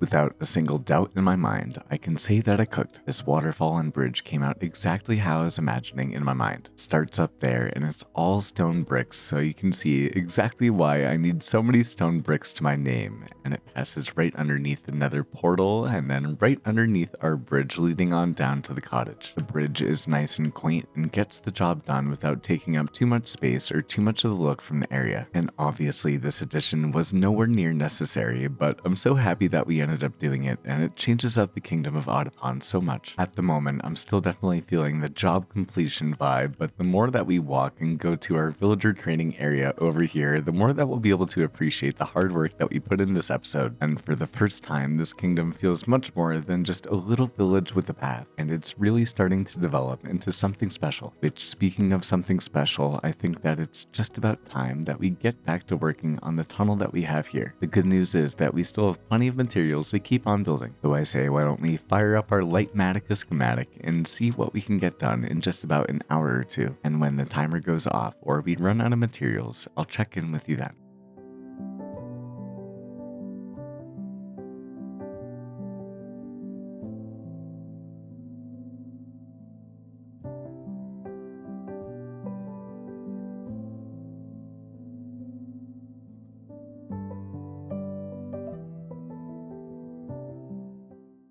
Without a single doubt in my mind, I can say that I cooked. This waterfall and bridge came out exactly how I was imagining in my mind. It starts up there and it's all stone bricks, so you can see exactly why I need so many stone bricks to my name. And it passes right underneath the nether portal and then right underneath our bridge leading on down to the cottage. The bridge is nice and quaint and gets the job done without taking up too much space or too much of the look from the area. And obviously this addition was nowhere near necessary, but I'm so happy that we ended up doing it, and it changes up the kingdom of Audipon so much. At the moment, I'm still definitely feeling the job completion vibe, but the more that we walk and go to our villager training area over here, the more that we'll be able to appreciate the hard work that we put in this episode. And for the first time, this kingdom feels much more than just a little village with a path, and it's really starting to develop into something special. Which, speaking of something special, I think that it's just about time that we get back to working on the tunnel that we have here. The good news is that we still have plenty of materials to keep on building. So I say, why don't we fire up our Lightmatica schematic and see what we can get done in just about an hour or two. And when the timer goes off or we run out of materials, I'll check in with you then.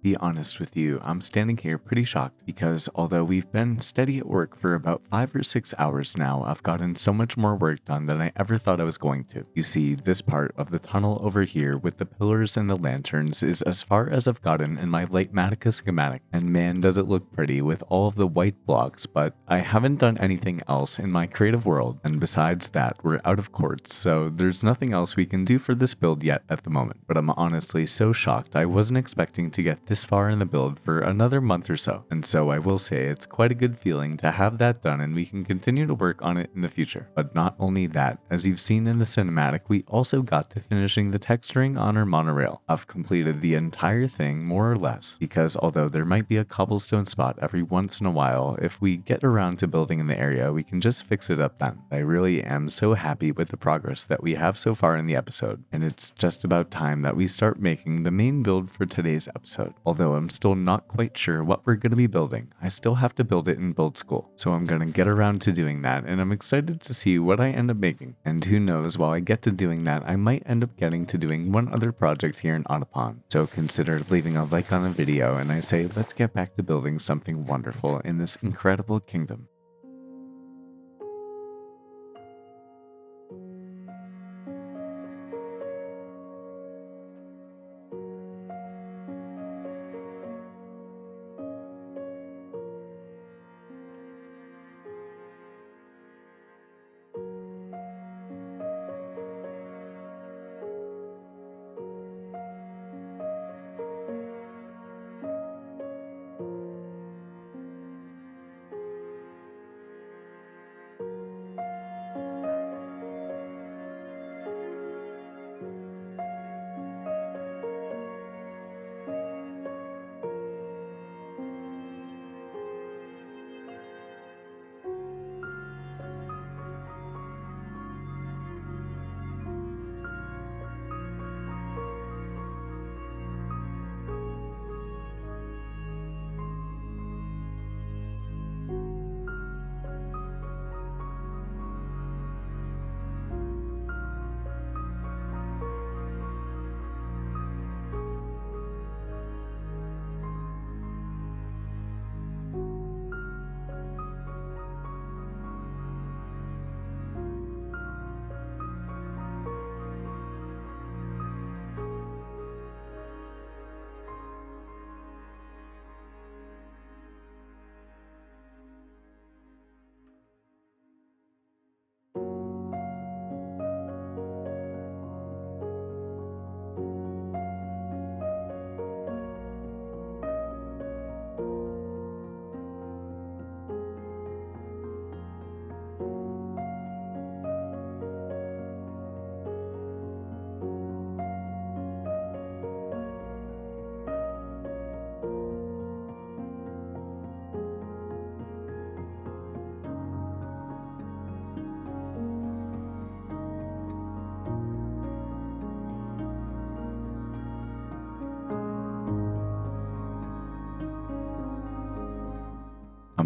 Be honest with you, I'm standing here pretty shocked because although we've been steady at work for about 5 or 6 hours now, I've gotten so much more work done than I ever thought I was going to. You see, this part of the tunnel over here with the pillars and the lanterns is as far as I've gotten in my Lightmatica schematic, and man does it look pretty with all of the white blocks, but I haven't done anything else in my creative world, and besides that, we're out of quartz, so there's nothing else we can do for this build yet at the moment. But I'm honestly so shocked I wasn't expecting to get this far in the build for another month or so, and so I will say it's quite a good feeling to have that done and we can continue to work on it in the future. But not only that, as you've seen in the cinematic, we also got to finishing the texturing on our monorail. I've completed the entire thing more or less, because although there might be a cobblestone spot every once in a while, if we get around to building in the area, we can just fix it up then. I really am so happy with the progress that we have so far in the episode, and it's just about time that we start making the main build for today's episode. Although I'm still not quite sure what we're going to be building, I still have to build it in build school, so I'm going to get around to doing that, and I'm excited to see what I end up making. And who knows, while I get to doing that, I might end up getting to doing one other project here in Audipon. So consider leaving a like on the video, and I say let's get back to building something wonderful in this incredible kingdom.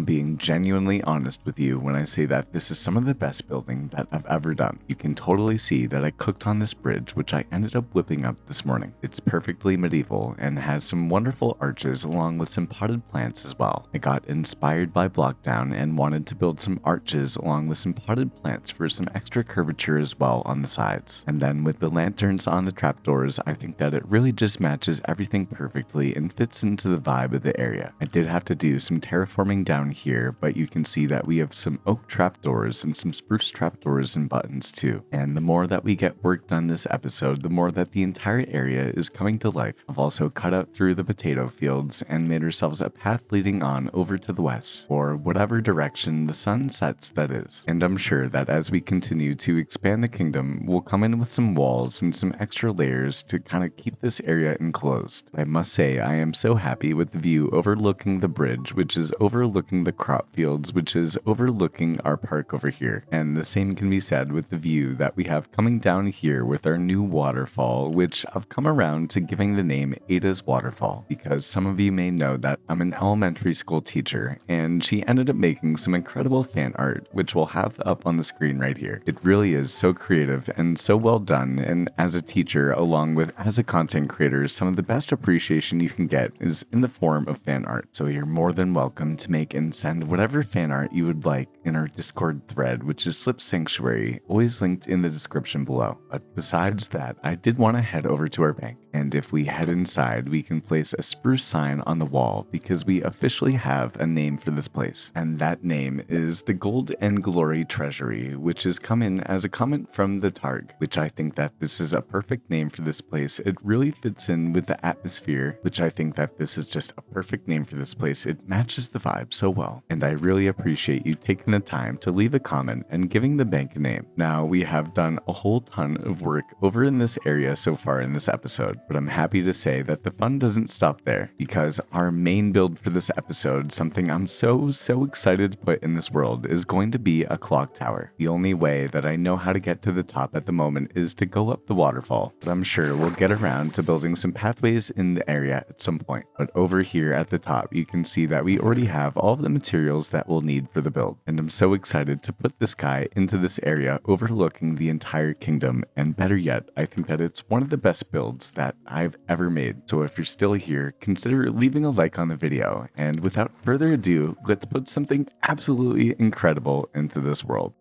I'm being genuinely honest with you when I say that this is some of the best building that I've ever done. You can totally see that I cooked on this bridge, which I ended up whipping up this morning. It's perfectly medieval and has some wonderful arches along with some potted plants as well. I got inspired by Blockdown and wanted to build some arches along with some potted plants for some extra curvature as well on the sides. And then with the lanterns on the trapdoors, I think that it really just matches everything perfectly and fits into the vibe of the area. I did have to do some terraforming down here, but you can see that we have some oak trapdoors and some spruce trapdoors and buttons too. And the more that we get work done this episode, the more that the entire area is coming to life. I've also cut out through the potato fields and made ourselves a path leading on over to the west, or whatever direction the sun sets, that is. And I'm sure that as we continue to expand the kingdom, we'll come in with some walls and some extra layers to kind of keep this area enclosed. I must say, I am so happy with the view overlooking the bridge, which is overlooking the crop fields, which is overlooking our park over here. And the same can be said with the view that we have coming down here with our new waterfall, which I've come around to giving the name Ada's Waterfall, because some of you may know that I'm an elementary school teacher, and she ended up making some incredible fan art, which we'll have up on the screen right here. It really is so creative and so well done, and as a teacher, along with as a content creator, some of the best appreciation you can get is in the form of fan art. So you're more than welcome to make and send whatever fan art you would like in our Discord thread, which is Slip Sanctuary, always linked in the description below. But besides that, I did want to head over to our bank. And if we head inside, we can place a spruce sign on the wall because we officially have a name for this place. And that name is the Gold and Glory Treasury, which has come in as a comment from the Targ, which I think that this is a perfect name for this place. It really fits in with the atmosphere, which I think that this is just a perfect name for this place. It matches the vibe so well. And I really appreciate you taking the time to leave a comment and giving the bank a name. Now, we have done a whole ton of work over in this area so far in this episode, but I'm happy to say that the fun doesn't stop there, because our main build for this episode, something I'm so excited to put in this world, is going to be a clock tower. The only way that I know how to get to the top at the moment is to go up the waterfall, but I'm sure we'll get around to building some pathways in the area at some point. But over here at the top, you can see that we already have all of the materials that we'll need for the build, and I'm so excited to put this guy into this area overlooking the entire kingdom. And better yet, I think that it's one of the best builds that I've ever made. So if you're still here, consider leaving a like on the video, and without further ado, let's put something absolutely incredible into this world.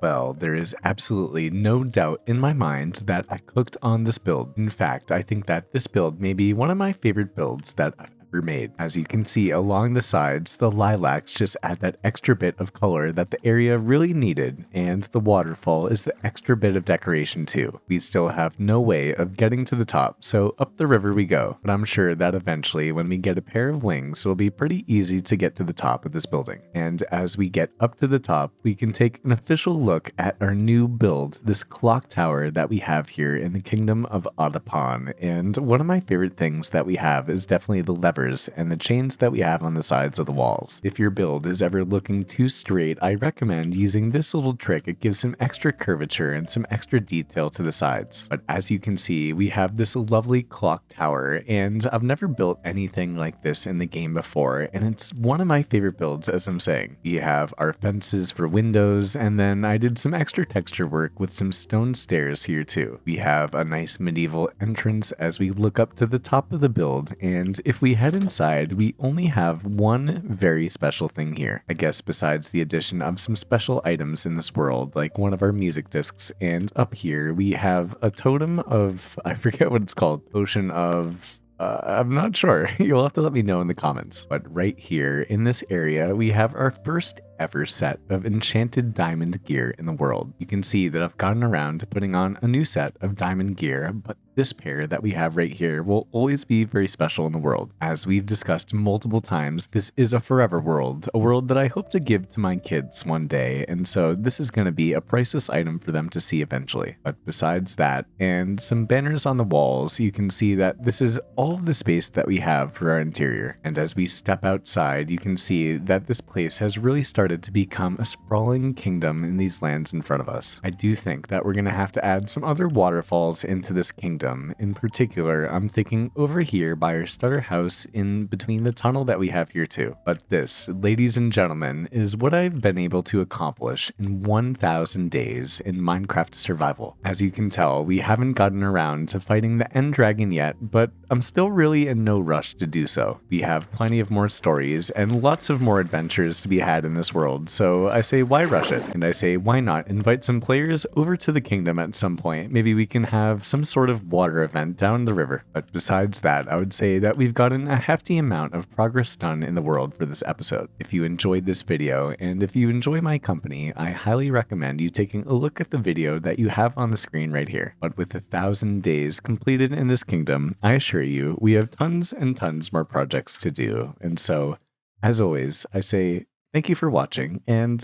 Well, there is absolutely no doubt in my mind that I cooked on this build. In fact, I think that this build may be one of my favorite builds that I've were made. As you can see along the sides, the lilacs just add that extra bit of color that the area really needed, and the waterfall is the extra bit of decoration too. We still have no way of getting to the top, so up the river we go, but I'm sure that eventually when we get a pair of wings, it'll be pretty easy to get to the top of this building. And as we get up to the top, we can take an official look at our new build, this clock tower that we have here in the Kingdom of Otopan. And one of my favorite things that we have is definitely the levers and the chains that we have on the sides of the walls. If your build is ever looking too straight, I recommend using this little trick. It gives some extra curvature and some extra detail to the sides. But as you can see, we have this lovely clock tower, and I've never built anything like this in the game before, and it's one of my favorite builds, as I'm saying. We have our fences for windows, and then I did some extra texture work with some stone stairs here too. We have a nice medieval entrance as we look up to the top of the build, and if we head inside, we only have one very special thing here. I guess besides the addition of some special items in this world, like one of our music discs, and up here we have a totem of, I forget what it's called, Ocean of... I'm not sure. You'll have to let me know in the comments. But right here in this area, we have our first ever set of enchanted diamond gear in the world. You can see that I've gotten around to putting on a new set of diamond gear, but this pair that we have right here will always be very special in the world. As we've discussed multiple times, this is a forever world, a world that I hope to give to my kids one day, and so this is going to be a priceless item for them to see eventually. But besides that, and some banners on the walls, you can see that this is all of the space that we have for our interior. And as we step outside, you can see that this place has really started to become a sprawling kingdom in these lands in front of us. I do think that we're going to have to add some other waterfalls into this kingdom. In particular, I'm thinking over here by our starter house in between the tunnel that we have here too. But this, ladies and gentlemen, is what I've been able to accomplish in 1,000 days in Minecraft survival. As you can tell, we haven't gotten around to fighting the end dragon yet, but I'm still really in no rush to do so. We have plenty of more stories and lots of more adventures to be had in this world, so I say why rush it? And I say why not invite some players over to the kingdom at some point. Maybe we can have some sort of water event down the river. But besides that, I would say that we've gotten a hefty amount of progress done in the world for this episode. If you enjoyed this video, and if you enjoy my company, I highly recommend you taking a look at the video that you have on the screen right here. But with 1,000 days completed in this kingdom, I assure you, we have tons and tons more projects to do. And so, as always, I say thank you for watching, and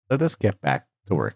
let us get back to work.